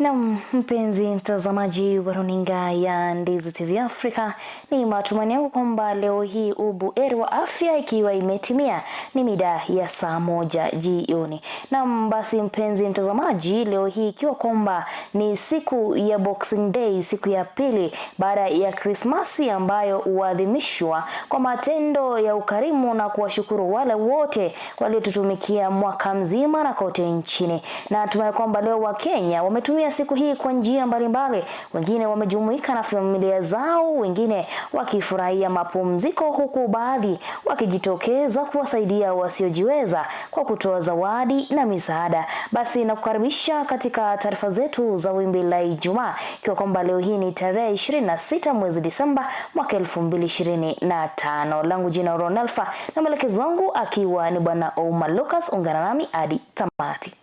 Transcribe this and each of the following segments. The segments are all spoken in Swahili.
Na mpenzi mtazamaji wa runinga ya Ndizi TV Africa, ni matumaini yangu kwamba leo hii ubuheri wa afya ikiwa imetimia ni mida ya saa 1 jioni. Na basi mpenzi mtazamaji, leo hii ikiwa kwamba ni siku ya Boxing Day, siku ya pili baada ya Krismasi ambayo huadhimishwa kwa matendo ya ukarimu na kuwashukuru wale wote waliotutumikia mwaka mzima na kote nchini. Na tumaini kwamba leo Wakenya wametumia siku hii kwa njia mbalimbali. Wengine wamejumuika na familia zao, wengine wakifurahia mapumziko, huku baadhi wakijitokeza kuwasaidia wasiojiweza kwa kutoa zawadi na misaada. Basi nakukaribisha katika taarifa zetu za wimbi la Ijumaa, ikiwa kwamba leo hii ni tarehe 26 mwezi Disemba mwaka 2025. Langu jina Ronalfa na mwelekezi wangu akiwa ni Bwana Omar Lucas. Ungana nami hadi tamati.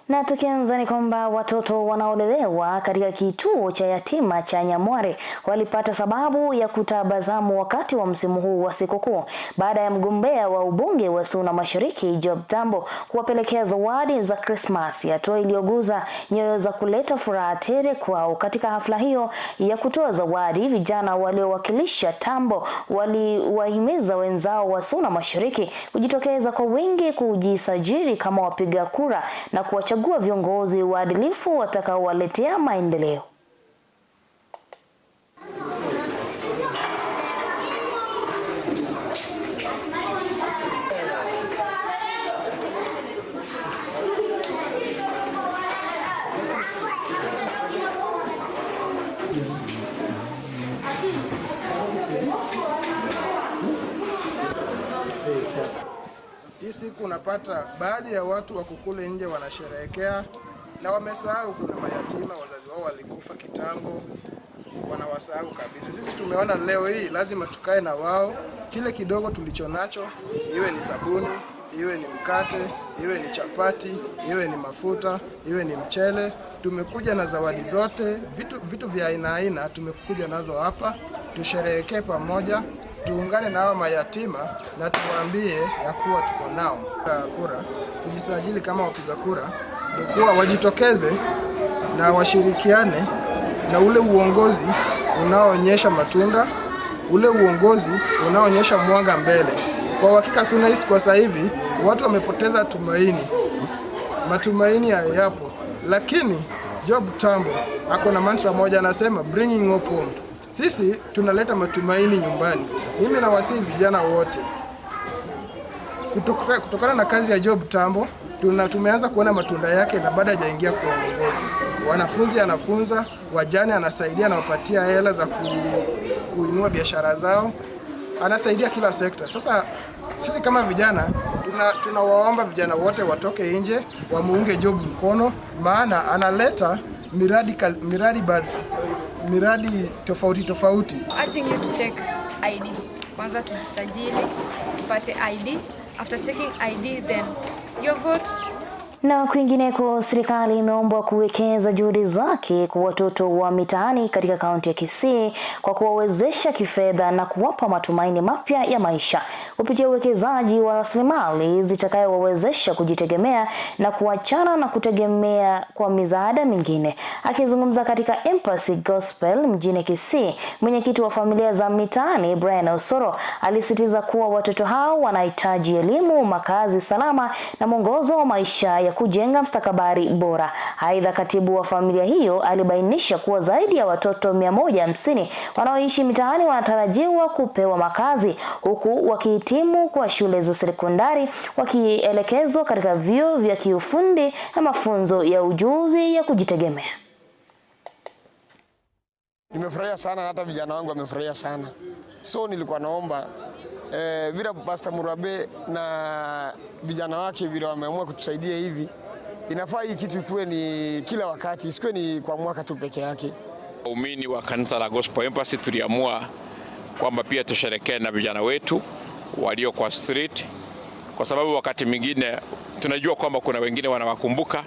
Na tukianza ni kwamba watoto wanaolelewa katika kituo cha yatima cha Nyamware walipata sababu ya kutabasamu wakati wa msimu huu wa sikukuu baada ya mgombea wa ubunge wa Suna Mashariki Job Tambo kuwapelekea zawadi za Krismasi, hatua iliyoguza nyoyo za kuleta furaha tele kwao. Katika hafla hiyo ya kutoa zawadi, vijana waliowakilisha Tambo waliwahimiza wenzao wa Suna Mashariki kujitokeza kwa wingi kujisajili kama wapiga kura na kuwachagua viongozi waadilifu watakaowaletea maendeleo. Hii siku unapata baadhi ya watu wa kukule nje wanasherehekea na wamesahau kuna mayatima, wazazi wao walikufa kitambo, wanawasahau kabisa. Sisi tumeona leo hii lazima tukae na wao, kile kidogo tulichonacho, iwe ni sabuni, iwe ni mkate, iwe ni chapati, iwe ni mafuta, iwe ni mchele. Tumekuja na zawadi zote, vitu vya aina tumekuja nazo hapa, tusherehekee pamoja. Tuungane na hao mayatima na tuwaambie ya kuwa tuko nao. Kura, kujisajili kama wapiga kura, ni kuwa wajitokeze na washirikiane na ule uongozi unaoonyesha matunda, ule uongozi unaoonyesha mwanga mbele. Kwa hakika Suna East kwa sasa hivi watu wamepoteza tumaini. Matumaini hayapo. Lakini Job Tambo ako na mantra moja, anasema bringing hope home. Sisi tunaleta matumaini nyumbani. Mimi nawasihi vijana wote, kutokana na kazi ya Job Tambo tumeanza kuona matunda yake, na baada hajaingia kwa uongozi. Wanafunzi anafunza, wajane anasaidia, anawapatia hela za kuinua biashara zao, anasaidia kila sekta. Sasa sisi kama vijana tunawaomba vijana wote watoke nje, wamuunge Job mkono, maana analeta miradi tofauti. Urging you to take ID. Kwanza tujisajili, tupate ID. After taking ID, then your vote. Na kwingineko, serikali imeombwa kuwekeza juhudi zake kwa watoto wa mitaani katika kaunti ya Kisii kwa kuwawezesha kifedha na kuwapa matumaini mapya ya maisha kupitia uwekezaji wa rasilimali zitakayowawezesha kujitegemea na kuachana na kutegemea kwa misaada mingine. Akizungumza katika Embassy Gospel mjini Kisii, mwenyekiti wa familia za mitaani Brian Osoro alisitiza kuwa watoto hao wanahitaji elimu, makazi salama na mwongozo wa maisha ya kujenga mstakabali bora. Aidha, katibu wa familia hiyo alibainisha kuwa zaidi ya watoto 150 wanaoishi mitaani wanatarajiwa kupewa makazi, huku wakihitimu kwa shule za sekondari wakielekezwa katika vyuo vya kiufundi na mafunzo ya ujuzi ya kujitegemea. Nimefurahia sana, hata vijana wangu wamefurahia sana. So nilikuwa naomba vile Pastor Murabe na vijana wake vile wameamua kutusaidia hivi, inafaa hii kitu ikuwe ni kila wakati, isikuwe ni kwa mwaka tu peke yake. Waumini wa kanisa la Gospel Embassy tuliamua kwamba pia tusherekee na vijana wetu walio kwa street, kwa sababu wakati mwingine tunajua kwamba kuna wengine wanawakumbuka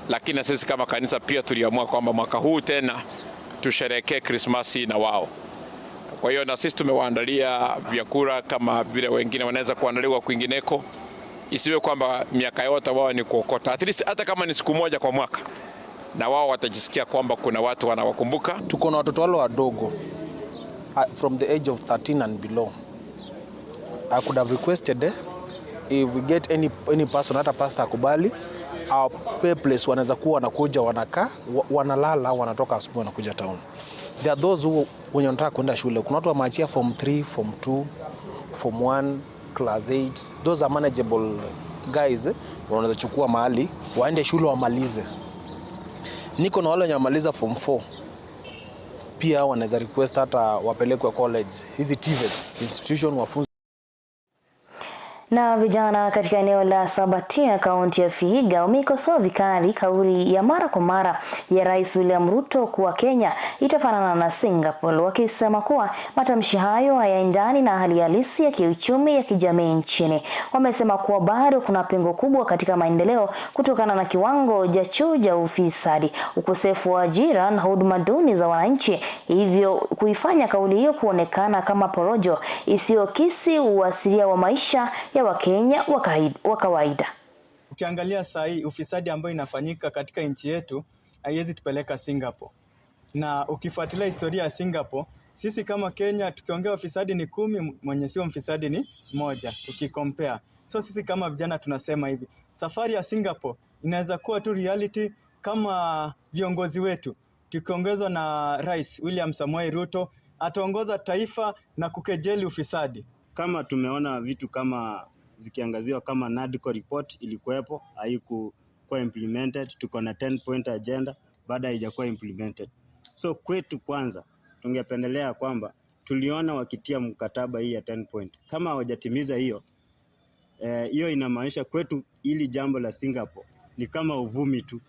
lakini na sisi kama kanisa pia tuliamua kwamba mwaka huu tena tusherehekee Krismasi na wao. Kwa hiyo na sisi tumewaandalia vyakula kama vile wengine wanaweza kuandaliwa kwingineko. Isiwe kwamba miaka yote wao ni kuokota. At least hata kama ni siku moja kwa mwaka, na wao watajisikia kwamba kuna watu wanawakumbuka. Tuko na watoto wale wadogo from the age of 13 and below. I could have requested if we get any person, hata pastor akubali, our pay place wanaweza kuwa wanakuja wanakaa, wanalala, wanatoka asubuhi wanakuja town. There are those who wenye wanataka kwenda shule. Kuna watu wameachia form 3, form 2, form 1, class 8. Those are manageable guys. Wanaweza chukua mahali waende shule wamalize. Niko na wale wenye wamaliza form 4. Pia wanaweza request hata wapelekwe college. Hizi TVETs institution wafunzi. Na vijana katika eneo la Sabatia kaunti ya Vihiga wamekosoa vikali kauli ya mara kwa mara ya Rais William Ruto kuwa Kenya itafanana na Singapore, wakisema kuwa matamshi hayo hayaendani na hali halisi ya kiuchumi ya kijamii nchini. Wamesema kuwa bado kuna pengo kubwa katika maendeleo kutokana na kiwango cha juu cha ufisadi, ukosefu wa ajira na huduma duni za wananchi, hivyo kuifanya kauli hiyo kuonekana kama porojo isiyokisi uasilia wa maisha ya Wakenya wa kawaida. Ukiangalia saa hii ufisadi ambayo inafanyika katika nchi yetu haiwezi tupeleka Singapore. Na ukifuatilia historia ya Singapore, sisi kama Kenya tukiongea ufisadi ni 10, mwenye sio mfisadi ni 1 ukicompare. So sisi kama vijana tunasema hivi, safari ya Singapore inaweza kuwa tu reality kama viongozi wetu tukiongozwa na Rais William Samoei Ruto ataongoza taifa na kukejeli ufisadi. Kama tumeona vitu kama zikiangaziwa kama NADCO report ilikuwepo, haikuwa implemented, tuko na 10-point agenda, baada haijakuwa implemented. So kwetu kwanza, tungependelea kwamba tuliona wakitia mkataba hii ya 10 point. Kama hawajatimiza hiyo, hiyo inamaanisha kwetu ili jambo la Singapore ni kama uvumi tu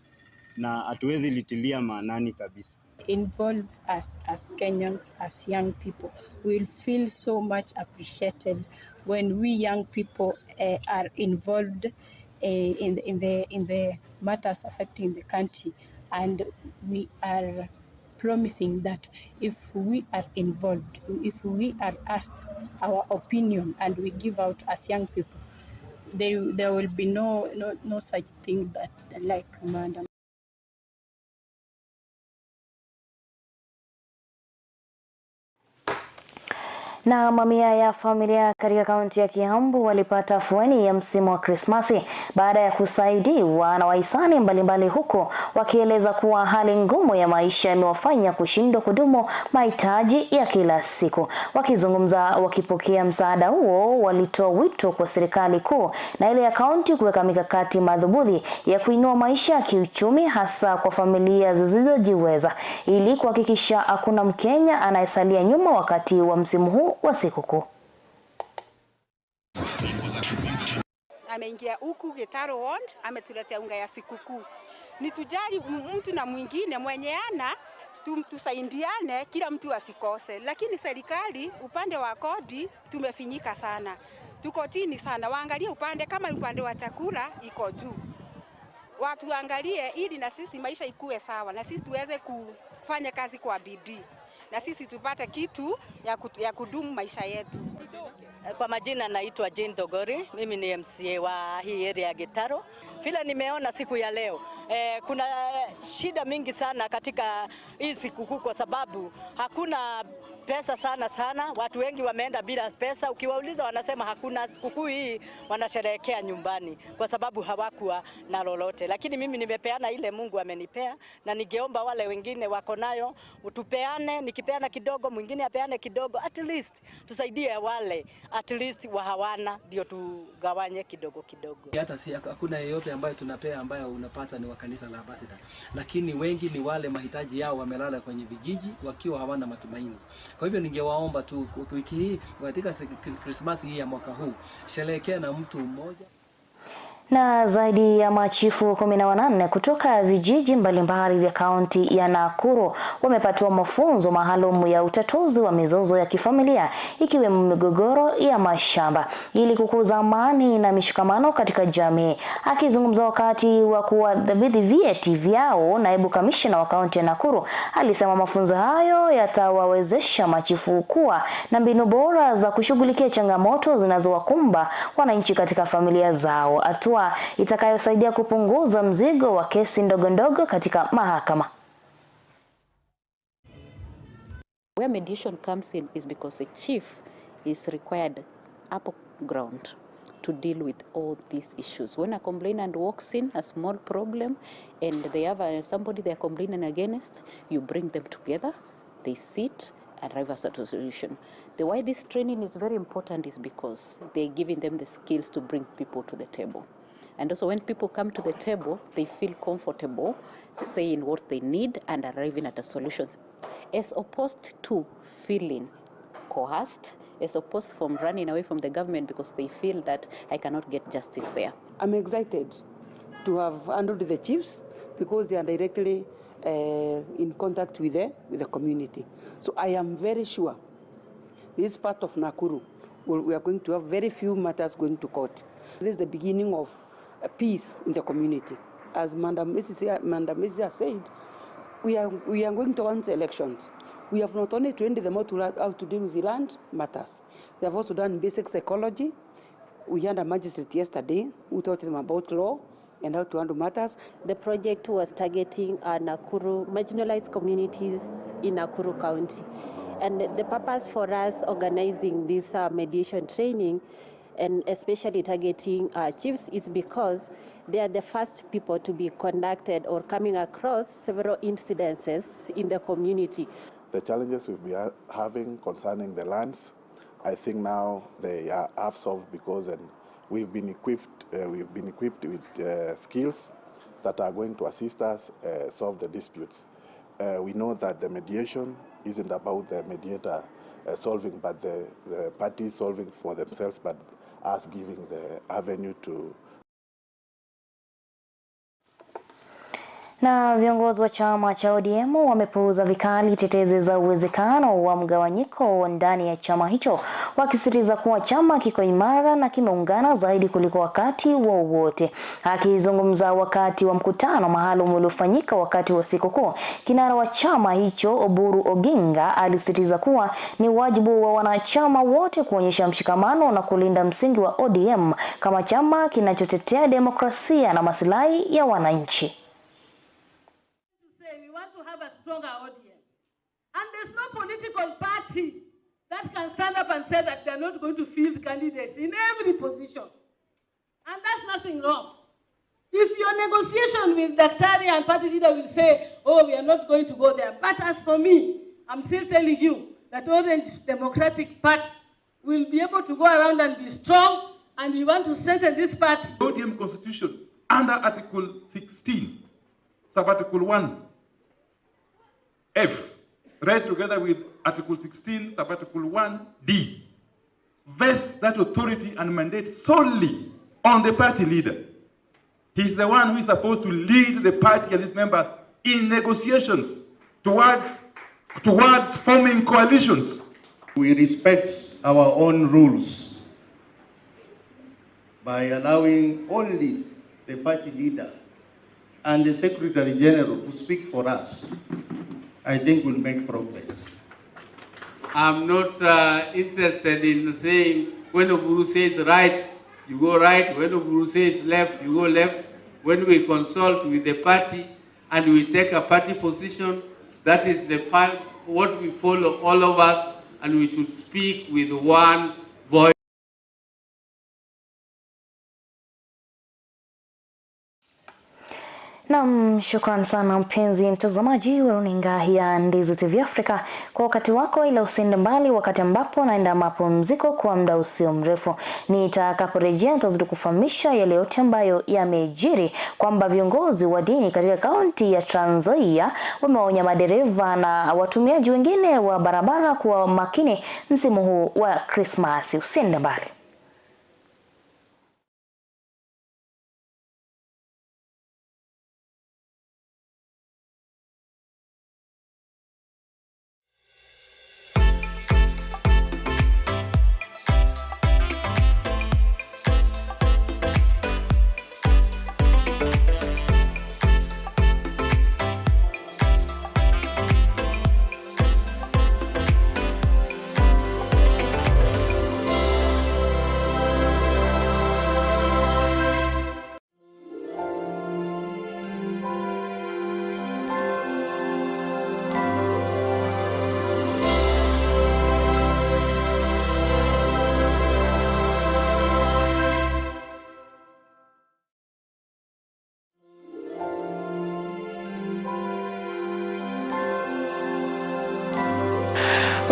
na hatuwezi litilia maanani kabisa. Involve us as Kenyans, as young people. We will feel so much appreciated when we young people are involved in the matters affecting the country, and we are promising that if we are involved, if we are asked our opinion and we give out as young people, there will be no such thing that like Madam. Na mamia ya familia katika kaunti ya Kiambu walipata afueni ya msimu wa Krismasi baada ya kusaidiwa na wahisani mbalimbali, huko wakieleza kuwa hali ngumu ya maisha imewafanya kushindwa kudumu mahitaji ya kila siku. Wakizungumza wakipokea msaada huo, walitoa wito kwa serikali kuu na ile ya kaunti kuweka mikakati madhubuti ya kuinua maisha ya kiuchumi, hasa kwa familia zisizojiweza, ili kuhakikisha hakuna Mkenya anayesalia nyuma wakati wa msimu huu wa sikukuu. Ameingia huku Gitaro Ward, ametuletea unga ya sikukuu. Nitujali mtu na mwingine mwenye ana tusaidiane, kila mtu asikose. Lakini serikali upande wa kodi tumefinyika sana. Tuko chini sana. Waangalie upande kama upande wa chakula iko juu. Watu waangalie ili na sisi maisha ikue sawa, na sisi tuweze kufanya kazi kwa bidii, na sisi tupate kitu ya kudumu maisha yetu. Kwa majina naitwa Jane Thogori, mimi ni MCA wa hii area ya Gitaro. Vile nimeona siku ya leo, kuna shida mingi sana katika hii sikukuu kwa sababu hakuna pesa sana. Watu wengi wameenda bila pesa. Ukiwauliza wanasema hakuna sikukuu hii, wanasherehekea nyumbani kwa sababu hawakuwa na lolote. Lakini mimi nimepeana ile Mungu amenipea, na ningeomba wale wengine wako nayo utupeane, nikipeana kidogo mwingine apeane kidogo, at least tusaidie wale at least wa hawana, ndio tugawanye kidogo. Hata si hakuna yeyote ambaye tunapea ambaye unapata ni wa kanisa la Ambassador, lakini wengi ni wale mahitaji yao wamelala kwenye vijiji wakiwa hawana matumaini. Kwa hivyo ningewaomba tu wiki hii katika Krismasi hii ya mwaka huu, sherehekea na mtu mmoja. Na zaidi ya machifu 18 kutoka vijiji mbalimbali vya kaunti ya Nakuru wamepatiwa mafunzo maalum ya utatuzi wa mizozo ya kifamilia ikiwemo migogoro ya mashamba ili kukuza amani na mishikamano katika jamii. Akizungumza wakati wa kuwadhibiti vyeti vyao, naibu kamishna wa kaunti ya Nakuru alisema mafunzo hayo yatawawezesha machifu kuwa na mbinu bora za kushughulikia changamoto zinazowakumba wananchi katika familia zao, hatua itakayosaidia kupunguza mzigo wa kesi ndogo ndogo katika mahakama. Where mediation comes in is because the chief is required upper ground to deal with all these issues. When a complainant walks in a small problem and they have somebody they are complaining against, you bring them together, they sit, arrive at a solution. The why this training is very important is because they're giving them the skills to bring people to the table. And also when people come to the table, they feel comfortable saying what they need and arriving at the solutions, as opposed to feeling coerced, as opposed from running away from the government because they feel that I cannot get justice there. I'm excited to have handled the chiefs because they are directly in contact with the community. So I am very sure this part of Nakuru, we are going to have very few matters going to court. This is the beginning of peace in the community. As Madam Mrs. has said, we are going to want elections. We have not only trained them how to deal with the land matters. They have also done basic psychology. We had a magistrate yesterday who taught them about law and how to handle matters. The project was targeting Nakuru, marginalized communities in Nakuru County. And the purpose for us organizing this mediation training and especially targeting chiefs is because they are the first people to be conducted or coming across several incidences in the community. The challenges we've been having concerning the lands, I think now they are half solved because we've been equipped with skills that are going to assist us solve the disputes. We know that the mediation isn't about the mediator solving, but the parties solving for themselves, but us giving the avenue to. Na viongozi wa chama cha ODM wamepuuza vikali tetezi za uwezekano wa mgawanyiko ndani ya chama hicho, wakisisitiza kuwa chama kiko imara na kimeungana zaidi kuliko wakati wowote. Akizungumza wakati wa mkutano maalum uliofanyika wakati wa sikukuu, kinara wa chama hicho Oburu Oginga alisisitiza kuwa ni wajibu wa wanachama wote kuonyesha mshikamano na kulinda msingi wa ODM kama chama kinachotetea demokrasia na maslahi ya wananchi. Stronger audience. And there's no political party that can stand up and say that they're not going to field candidates in every position. And that's nothing wrong. If your negotiation with Daktari and party leader will say, oh, we are not going to go there. But as for me, I'm still telling you that Orange Democratic Party will be able to go around and be strong, and we want to strengthen this party. The ODM Constitution, under Article 16, Sub-Article 1, F, read together with Article 16, Sub-Article 1D, vests that authority and mandate solely on the party leader. He's the one who is supposed to lead the party and its members in negotiations towards forming coalitions. We respect our own rules by allowing only the party leader and the Secretary General to speak for us. I think we'll make progress. I'm not interested in saying when Oburu says right, you go right. When Oburu says left, you go left. When we consult with the party and we take a party position, that is what we follow, all of us, and we should speak with one voice. Naam, shukran sana mpenzi mtazamaji wa runinga ya Ndizi TV Afrika kwa wakati wako, ila usinde mbali wakati ambapo naenda mapumziko kwa muda usio mrefu. Nitakaporejea nitazidi kufahamisha yale yote ambayo yamejiri, kwamba viongozi wa dini katika kaunti ya Trans Nzoia wameonya madereva na watumiaji wengine wa barabara kuwa makini msimu huu wa Krismasi. Usinde mbali.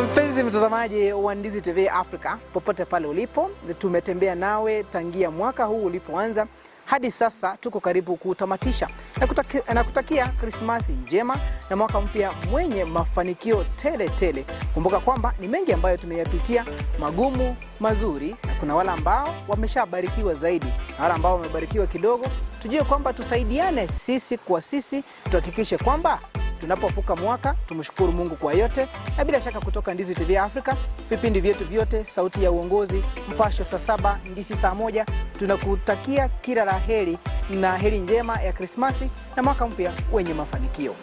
Mpenzi mtazamaji wa Ndizi TV Africa, popote pale ulipo, tumetembea nawe tangia mwaka huu ulipoanza hadi sasa tuko karibu kutamatisha. Na kutakia Krismasi njema na mwaka mpya mwenye mafanikio tele tele. Kumbuka kwamba ni mengi ambayo tumeyapitia, magumu, mazuri, na kuna wale ambao wameshabarikiwa zaidi. Na wale ambao wamebarikiwa kidogo, tujue kwamba tusaidiane sisi kwa sisi, tuhakikishe kwamba tunapovuka mwaka tumshukuru Mungu kwa yote. Na bila shaka kutoka Ndizi TV Africa, vipindi vyetu vyote, Sauti ya Uongozi, Mpasho saa 7, Ndizi saa 1, tunakutakia kila la heri na heri njema ya Krismasi na mwaka mpya wenye mafanikio.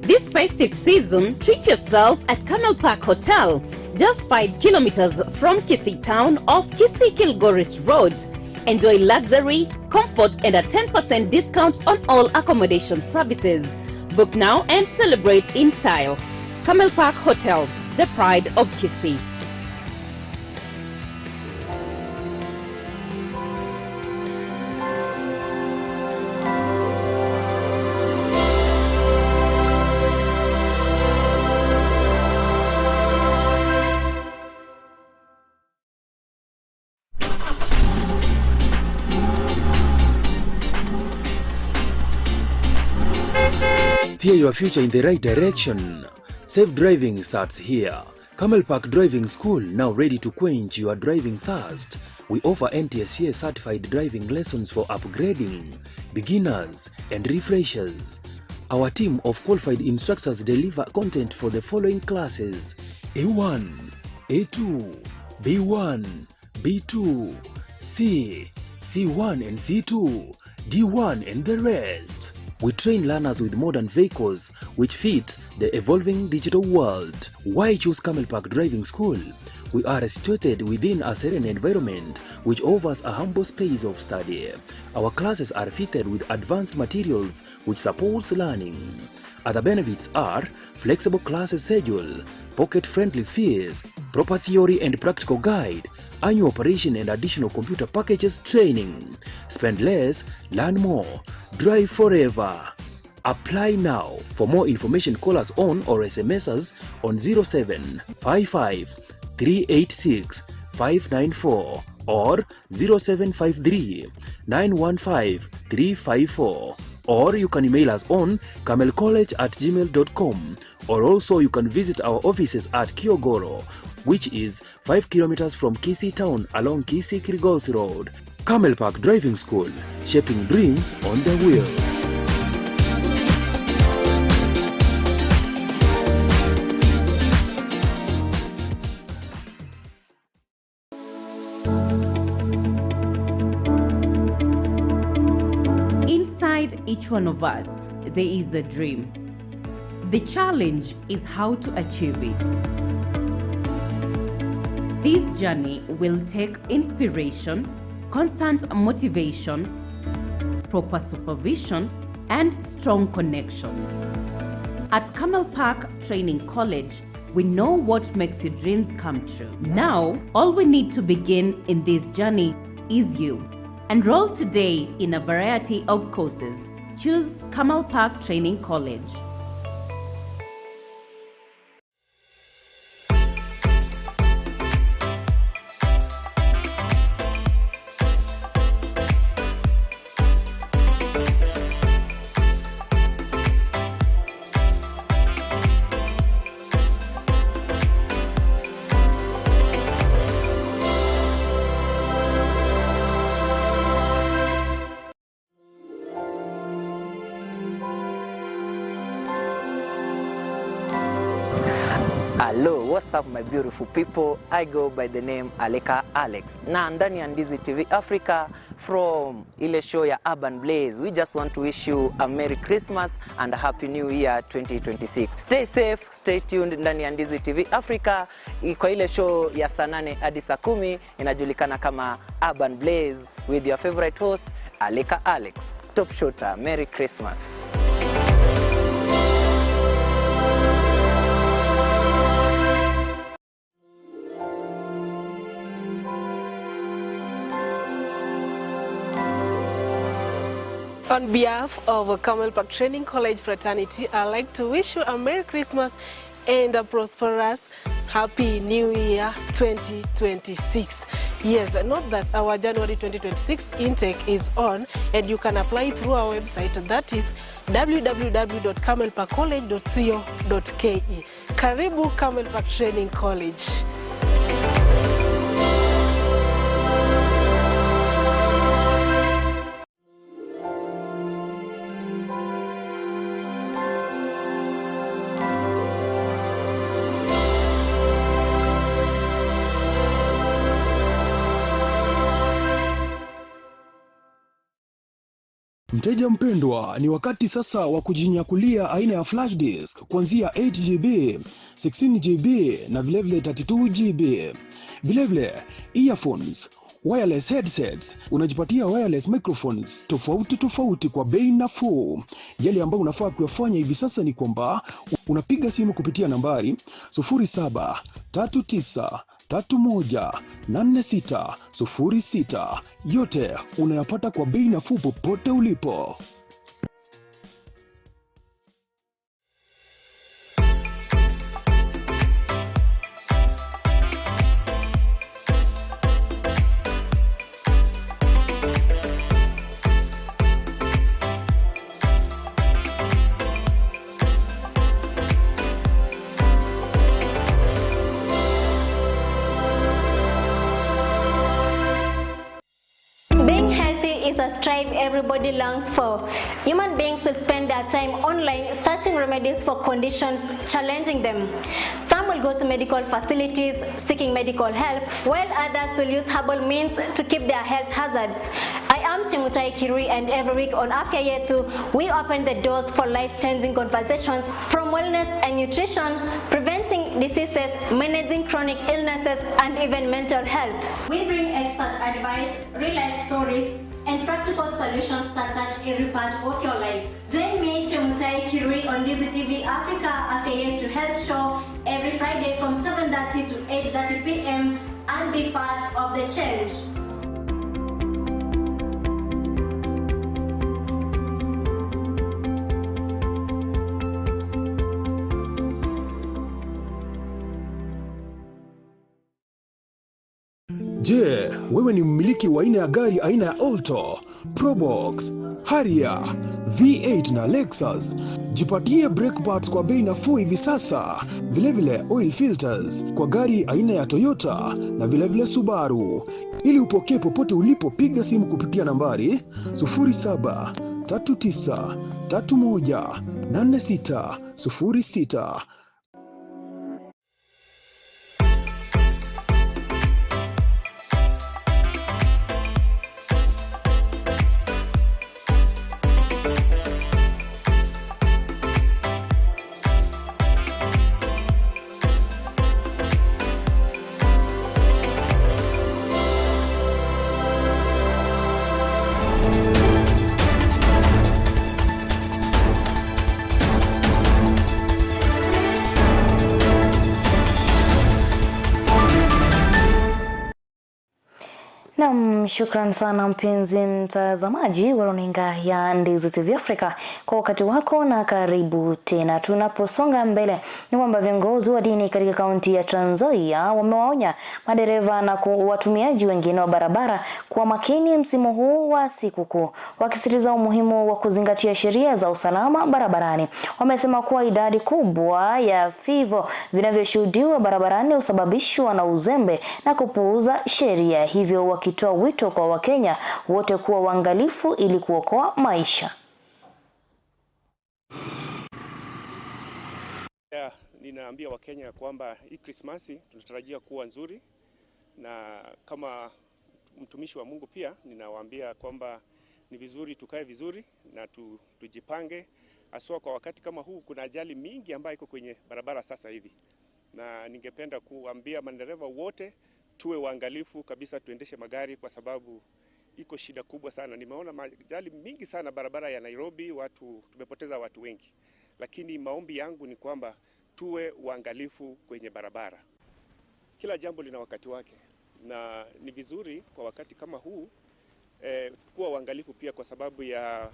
This festive season, treat yourself at Camel Park Hotel, just 5 kilometers from Kisii town off Kisii-Kilgoris Road. Enjoy luxury, comfort, and a 10% discount on all accommodation services. Book now and celebrate in style. Camel Park Hotel, the pride of Kisii. Steer your future in the right direction. Safe driving starts here. Camel Park Driving School, now ready to quench your driving thirst. We offer NTSA certified driving lessons for upgrading, beginners, and refreshers. Our team of qualified instructors deliver content for the following classes: A1, A2, B1, B2, C, C1 and C2, D1 and the rest. We train learners with modern vehicles which fit the evolving digital world. Why choose Camel Park Driving School? We are situated within a serene environment which offers a humble space of study. Our classes are fitted with advanced materials which supports learning. Other benefits are flexible class schedule, pocket-friendly fees, proper theory and practical guide, annual operation and additional computer packages training. Spend less, learn more, drive forever. Apply now. For more information, call us on or SMS us on 0755 386 594 or 0753 915 354. Or you can email us on camelcollege@gmail.com, or also you can visit our offices at Kiogoro, which is 5 kilometers from Kisii town along Kisii-Kilgoris Road. Camel Park Driving School, shaping dreams on the wheels. Inside each one of us, there is a dream. The challenge is how to achieve it. This journey will take inspiration, constant motivation, proper supervision, and strong connections. At Camel Park Training College, we know what makes your dreams come true. Now, all we need to begin in this journey is you. Enroll today in a variety of courses. Choose Camel Park Training College. Hello, what's up my beautiful people? I go by the name Aleka Alex. Na ndani ya Ndizi TV Africa from ile show ya Urban Blaze. We just want to wish you a Merry Christmas and a Happy New Year 2026. Stay safe, stay tuned ndani ya Ndizi TV Africa. Kwa ile show ya saa 8 hadi saa 10 inajulikana kama Urban Blaze with your favorite host Aleka Alex. Top shooter. Merry Christmas. On behalf of Camel Park Training College Fraternity, I'd like to wish you a Merry Christmas and a prosperous Happy New Year 2026. Yes, note that our January 2026 intake is on and you can apply through our website, that is www.camelparkcollege.co.ke. Karibu Camel Park Training College. Mteja mpendwa, ni wakati sasa wa kujinyakulia aina ya flash disk kuanzia 8GB, 16GB na vilevile 32GB. Vilevile earphones, wireless headsets, unajipatia wireless microphones tofauti kwa bei nafuu. Yale ambayo unafaa kuyafanya hivi sasa ni kwamba unapiga simu kupitia nambari 0739318606. Yote unayapata kwa bei nafuu popote ulipo. Strive everybody longs for. Human beings will spend their time online searching remedies for conditions challenging them. Some will go to medical facilities seeking medical help, while others will use herbal means to keep their health hazards. I am Chemutai Kirui, and every week on Afya Yetu, we open the doors for life-changing conversations from wellness and nutrition, preventing diseases, managing chronic illnesses, and even mental health. We bring expert advice, real-life stories, and practical solutions that touch every part of your life. Join me, Chemutai Kirui, on DZTV Africa Afya Yetu Health Show every Friday from 7:30 to 8:30 p.m. and be part of the change. Je, wewe ni mmiliki wa aina ya gari aina ya Alto, Probox, Harrier, V8 na Lexus? Jipatie brake pads kwa bei nafuu hivi sasa. Vilevile oil filters kwa gari aina ya Toyota na vilevile Subaru. Ili upokee popote ulipo, piga simu kupitia nambari 0739318606. Shukran sana mpenzi mtazamaji wa runinga ya Ndizi TV Africa kwa wakati wako, na karibu tena. Tunaposonga mbele ni kwamba viongozi wa dini katika kaunti ya Trans Nzoia wamewaonya madereva na watumiaji wengine wa barabara kuwa makini msimu huu wa sikukuu, wakisisitiza umuhimu wa kuzingatia sheria za usalama barabarani. Wamesema kuwa idadi kubwa ya vifo vinavyoshuhudiwa barabarani husababishwa na uzembe na kupuuza sheria, hivyo wakitoa wito kwa Wakenya wote kuwa waangalifu ili kuokoa maisha. Ninaambia Wakenya kwamba hii Krismasi tunatarajia kuwa nzuri, na kama mtumishi wa Mungu pia ninawaambia kwamba ni vizuri tukae vizuri na tujipange, haswa kwa wakati kama huu. Kuna ajali mingi ambayo iko kwenye barabara sasa hivi, na ningependa kuambia madereva wote tuwe waangalifu kabisa, tuendeshe magari kwa sababu iko shida kubwa sana. Nimeona ajali mingi sana barabara ya Nairobi, tumepoteza watu wengi. Lakini maombi yangu ni kwamba tuwe waangalifu kwenye barabara. Kila jambo lina wakati wake, na ni vizuri kwa wakati kama huu kuwa waangalifu pia kwa sababu ya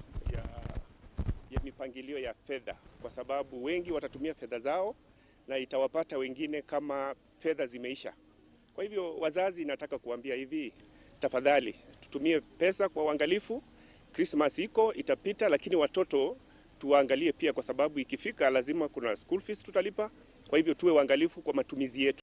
ya mipangilio ya fedha, kwa sababu wengi watatumia fedha zao na itawapata wengine kama fedha zimeisha. Kwa hivyo wazazi, nataka kuambia hivi, tafadhali tutumie pesa kwa uangalifu. Christmas iko itapita, lakini watoto tuwaangalie pia, kwa sababu ikifika lazima kuna school fees tutalipa. Kwa hivyo tuwe waangalifu kwa matumizi yetu.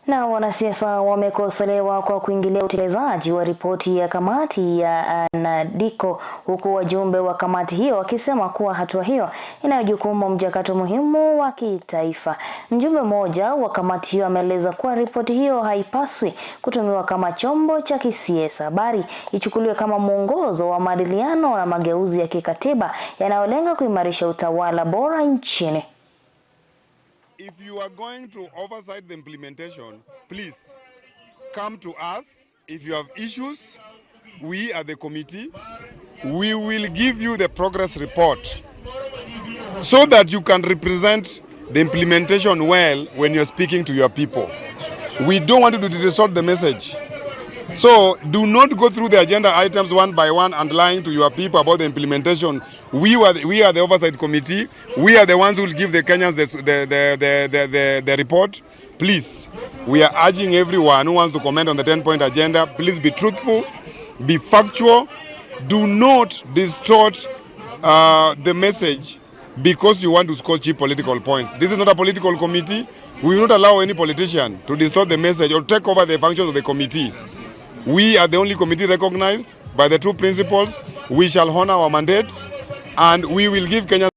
Na wanasiasa wamekosolewa kwa kuingilia utekelezaji wa ripoti ya kamati ya NADCO, huku wajumbe wa kamati hiyo wakisema kuwa hatua hiyo inajukumu mchakato muhimu wa kitaifa. Mjumbe mmoja wa kamati hiyo ameeleza kuwa ripoti hiyo haipaswi kutumiwa kama chombo cha kisiasa, bali ichukuliwe kama mwongozo wa maadiliano na mageuzi ya kikatiba yanayolenga kuimarisha utawala bora nchini. If you are going to oversight the implementation, please come to us. If you have issues, we are the committee. We will give you the progress report so that you can represent the implementation well when you're speaking to your people. We don't want you to distort the message. So do not go through the agenda items one by one and lying to your people about the implementation. We are the oversight committee. We are the ones who will give the Kenyans the report. Please, we are urging everyone who wants to comment on the 10-point agenda, please be truthful, be factual. Do not distort the message because you want to score cheap political points. This is not a political committee. We will not allow any politician to distort the message or take over the functions of the committee. We are the only committee recognized by the two principles. We shall honor our mandate and we will give Kenya.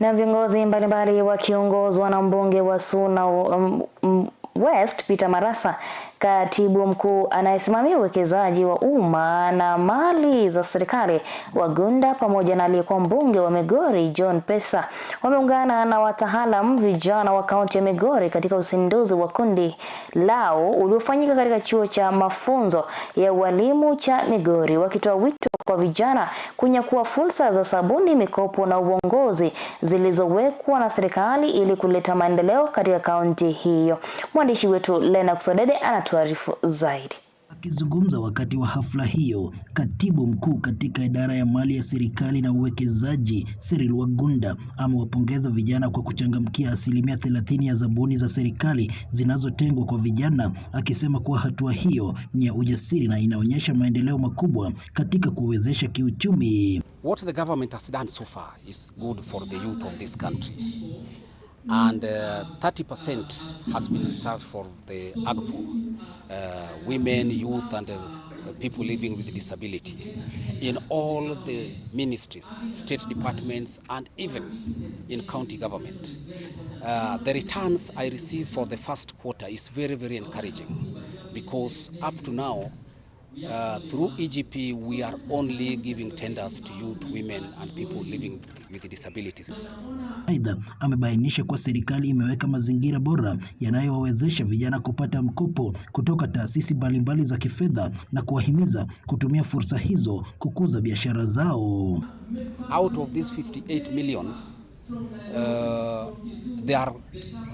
Na viongozi mbalimbali wakiongozwa na mbunge wa Suna West Peter Marasa, katibu mkuu anayesimamia uwekezaji wa umma na mali za serikali Wagunda, pamoja na aliyekuwa mbunge wa Migori John Pesa, wameungana na wataalamu vijana wa kaunti ya Migori katika uzinduzi wa kundi lao uliofanyika katika chuo cha mafunzo ya walimu cha Migori, wakitoa wito kwa vijana kunyakua fursa za sabuni, mikopo na uongozi zilizowekwa na serikali ili kuleta maendeleo katika kaunti hiyo. Mwandishi wetu Lena Sodede anatuarifu zaidi. Akizungumza wakati wa hafla hiyo, katibu mkuu katika idara ya mali ya serikali na uwekezaji Cyril Wagunda amewapongeza vijana kwa kuchangamkia 30% ya zabuni za serikali zinazotengwa kwa vijana, akisema kuwa hatua hiyo ni ya ujasiri na inaonyesha maendeleo makubwa katika kuwezesha kiuchumi. What the government has done so far is good for the youth of this country. And 30% has been reserved for the AGPO, women, youth and people living with disability in all the ministries, state departments and even in county government. The returns I received for the first quarter is very, very encouraging, because up to now through EGP we are only giving tenders to youth, women and people living with disabilities. Aidha, amebainisha kuwa serikali imeweka mazingira bora yanayowawezesha vijana kupata mkopo kutoka taasisi mbalimbali za kifedha na kuwahimiza kutumia fursa hizo kukuza biashara zao. Out of these 58 millions, there are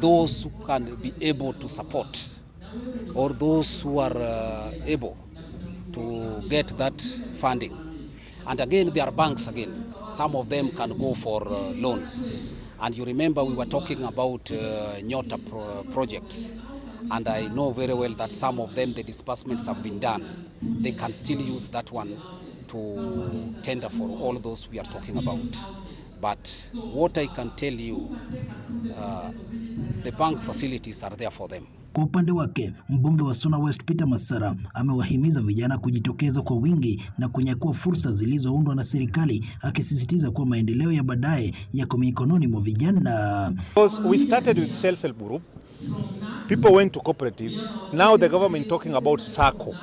those who can be able to support or those who are able to get that funding. And again, there are banks again. Some of them can go for loans. And you remember we were talking about Nyota projects. And I know very well that some of them, the disbursements have been done. They can still use that one to tender for all those we are talking about. But what I can tell you, the bank facilities are there for them. Kwa upande wake, mbunge wa Suna West Peter Masara amewahimiza vijana kujitokeza kwa wingi na kunyakua fursa zilizoundwa na serikali, akisisitiza kuwa maendeleo ya baadaye yako mikononi mwa vijana. We started with self-help group. People went to cooperative. Now the government talking about SACCO.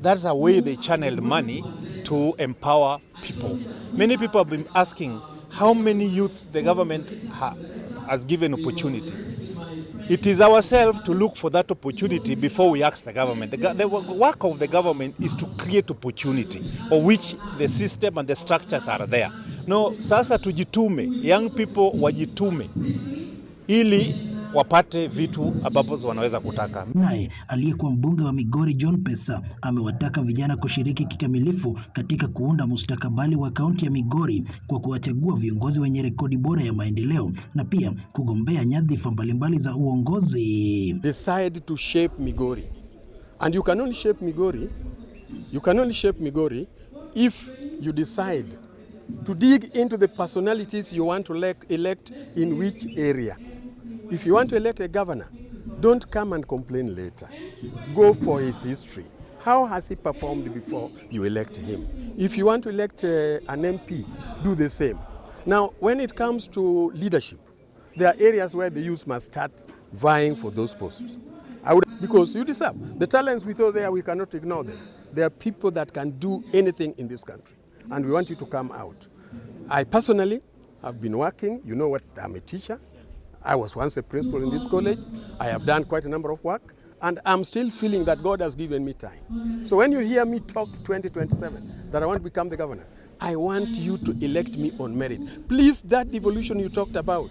That's a way they channeled money to empower people. Many people have been asking how many youths the government has given opportunity. It is ourselves to look for that opportunity before we ask the government. The work of the government is to create opportunity, of which the system and the structures are there. No, sasa tujitume, young people wajitume, ili wapate vitu ambapo wanaweza kutaka. Naye aliyekuwa mbunge wa Migori John Pesa amewataka vijana kushiriki kikamilifu katika kuunda mustakabali wa kaunti ya Migori kwa kuwachagua viongozi wenye rekodi bora ya maendeleo na pia kugombea nyadhifa mbalimbali za uongozi. Decide to shape Migori, and you can only shape Migori. You can only shape Migori if you decide to dig into the personalities you want to elect in which area. If you want to elect a governor, don't come and complain later. Go for his history. How has he performed before you elect him? If you want to elect an MP, do the same. Now, when it comes to leadership, there are areas where the youth must start vying for those posts. Because you deserve. The talents we throw there, we cannot ignore them. There are people that can do anything in this country, and we want you to come out. I personally have been working, you know what, I'm a teacher. I was once a principal in this college. I have done quite a number of work, and I'm still feeling that God has given me time. So when you hear me talk 2027, that I want to become the governor, I want you to elect me on merit. Please, that devolution you talked about,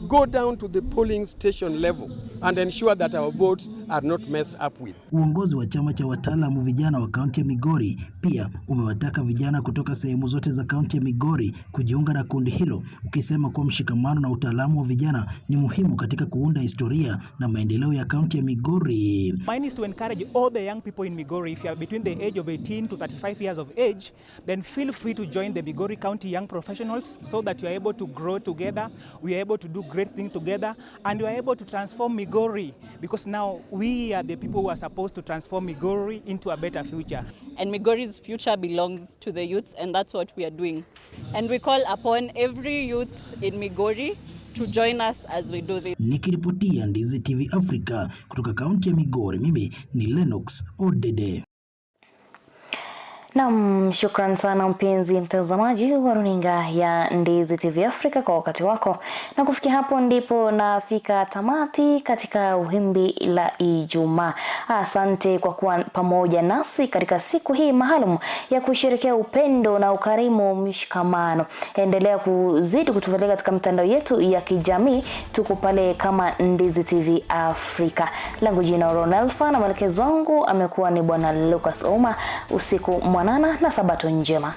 go down to the polling station level and ensure that our votes are not messed up with. Uongozi wa chama cha wataalamu vijana wa kaunti ya Migori pia umewataka vijana kutoka sehemu zote za kaunti ya Migori kujiunga na kundi hilo, ukisema kuwa mshikamano na utaalamu wa vijana ni muhimu katika kuunda historia na maendeleo ya kaunti ya Migori. Mine is to encourage all the young people in Migori, if you are between the age of 18 to 35 years of age, then feel free to join the Migori County Young Professionals so that you are able to grow together, we are able to do great things together, and we are able to transform Migori, because now we are the people who are supposed to transform Migori into a better future. And Migori's future belongs to the youths, and that's what we are doing. And we call upon every youth in Migori to join us as we do this. Nikiripotia Ndizi TV Africa kutoka kaunti ya Migori, mimi ni Lennox Odede. Naam, shukran sana mpenzi mtazamaji wa runinga ya Ndizi TV Africa kwa wakati wako. Na kufikia hapo ndipo nafika tamati katika wimbi la Ijumaa. Asante kwa kuwa pamoja nasi katika siku hii maalum ya kusherehekea upendo na ukarimu mshikamano. Endelea kuzidi kutufuatilia katika mitandao yetu ya kijamii, tuko pale kama Ndizi TV Africa. Langu jina Ronalfa na mwelekezo wangu amekuwa ni Bwana Lucas Oma. Usiku mwanana na sabato njema.